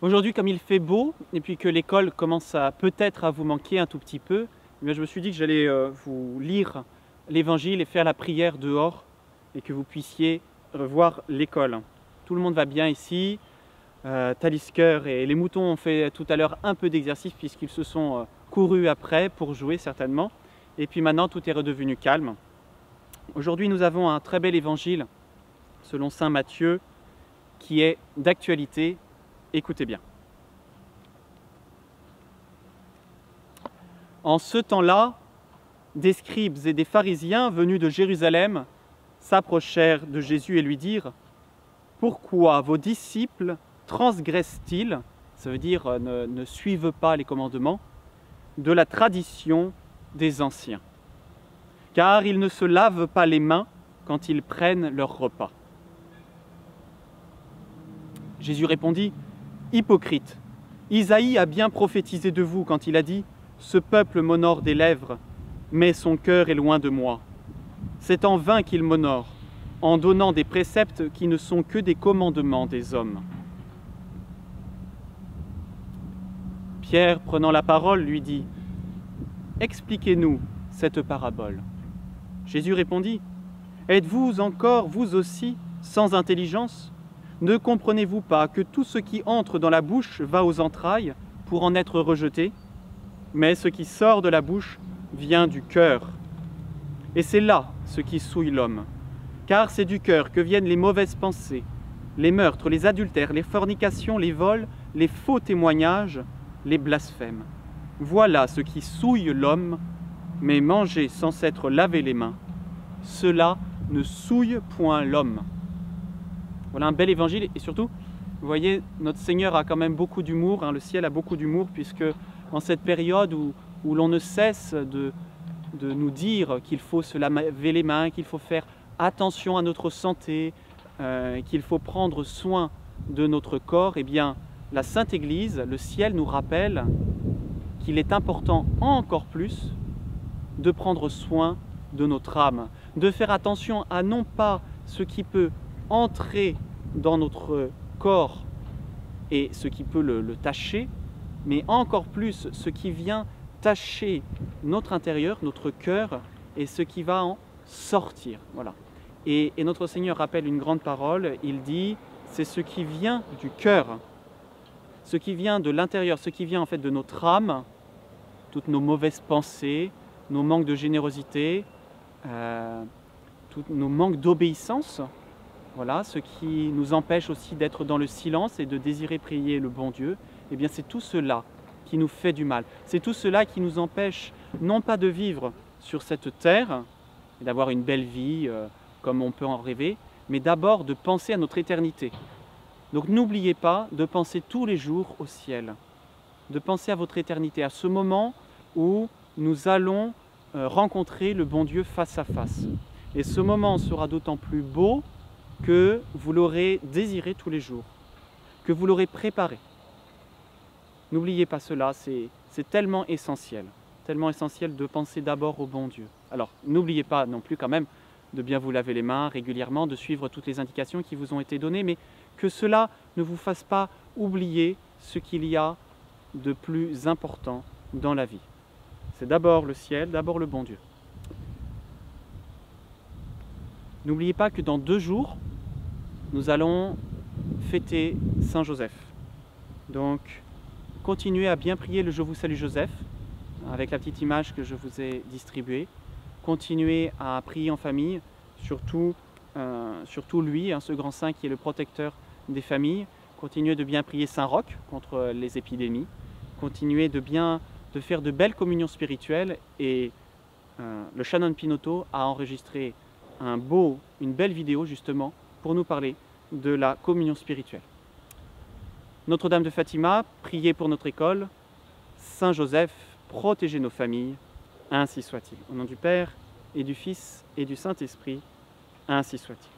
Aujourd'hui, comme il fait beau, et puis que l'école commence peut-être à vous manquer un tout petit peu, eh bien, je me suis dit que j'allais vous lire l'évangile et faire la prière dehors, et que vous puissiez revoir l'école. Tout le monde va bien ici. Talisker et les moutons ont fait tout à l'heure un peu d'exercice puisqu'ils se sont courus après pour jouer certainement. Et puis maintenant, tout est redevenu calme. Aujourd'hui, nous avons un très bel évangile selon saint Matthieu qui est d'actualité. Écoutez bien. En ce temps-là, des scribes et des pharisiens venus de Jérusalem s'approchèrent de Jésus et lui dirent « Pourquoi vos disciples transgressent-ils, ça veut dire ne suivent pas les commandements, de la tradition des anciens, car ils ne se lavent pas les mains quand ils prennent leur repas. » Jésus répondit « Hypocrite, Isaïe a bien prophétisé de vous quand il a dit « Ce peuple m'honore des lèvres, mais son cœur est loin de moi. C'est en vain qu'il m'honore, en donnant des préceptes qui ne sont que des commandements des hommes. » Pierre, prenant la parole, lui dit « Expliquez-nous cette parabole. » Jésus répondit « Êtes-vous encore, vous aussi, sans intelligence ? Ne comprenez-vous pas que tout ce qui entre dans la bouche va aux entrailles pour en être rejeté ? Mais ce qui sort de la bouche vient du cœur. Et c'est là ce qui souille l'homme. Car c'est du cœur que viennent les mauvaises pensées, les meurtres, les adultères, les fornications, les vols, les faux témoignages, les blasphèmes. Voilà ce qui souille l'homme, mais manger sans s'être lavé les mains, cela ne souille point l'homme. » Voilà un bel évangile et surtout, vous voyez, notre Seigneur a quand même beaucoup d'humour, le ciel a beaucoup d'humour puisque en cette période où l'on ne cesse de nous dire qu'il faut se laver les mains, qu'il faut faire attention à notre santé, qu'il faut prendre soin de notre corps, eh bien, la Sainte Église, le ciel nous rappelle qu'il est important encore plus de prendre soin de notre âme, de faire attention à non pas ce qui peut entrer dans notre corps et ce qui peut le tacher, mais encore plus ce qui vient tacher notre intérieur, notre cœur, et ce qui va en sortir. Voilà. Et notre Seigneur rappelle une grande parole, il dit, c'est ce qui vient du cœur, ce qui vient de l'intérieur, ce qui vient en fait de notre âme, toutes nos mauvaises pensées, nos manques de générosité, tous nos manques d'obéissance, voilà, ce qui nous empêche aussi d'être dans le silence et de désirer prier le bon Dieu, eh bien c'est tout cela qui nous fait du mal. C'est tout cela qui nous empêche non pas de vivre sur cette terre et d'avoir une belle vie comme on peut en rêver, mais d'abord de penser à notre éternité. Donc n'oubliez pas de penser tous les jours au ciel, de penser à votre éternité, à ce moment où nous allons rencontrer le bon Dieu face à face. Et ce moment sera d'autant plus beau que vous l'aurez désiré tous les jours, que vous l'aurez préparé. N'oubliez pas cela, c'est tellement essentiel de penser d'abord au bon Dieu. Alors, n'oubliez pas non plus quand même de bien vous laver les mains régulièrement, de suivre toutes les indications qui vous ont été données, mais que cela ne vous fasse pas oublier ce qu'il y a de plus important dans la vie. C'est d'abord le ciel, d'abord le bon Dieu. N'oubliez pas que dans 2 jours, nous allons fêter Saint Joseph. Donc, continuez à bien prier le « Je vous salue Joseph » avec la petite image que je vous ai distribuée. Continuez à prier en famille, surtout lui, ce grand saint qui est le protecteur des familles. Continuez de bien prier Saint Roch contre les épidémies. Continuez de faire de belles communions spirituelles et le Shannon Pinotto a enregistré une belle vidéo justement pour nous parler de la communion spirituelle. Notre-Dame de Fatima, priez pour notre école. Saint Joseph, protégez nos familles. Ainsi soit-il. Au nom du Père et du Fils et du Saint-Esprit, ainsi soit-il.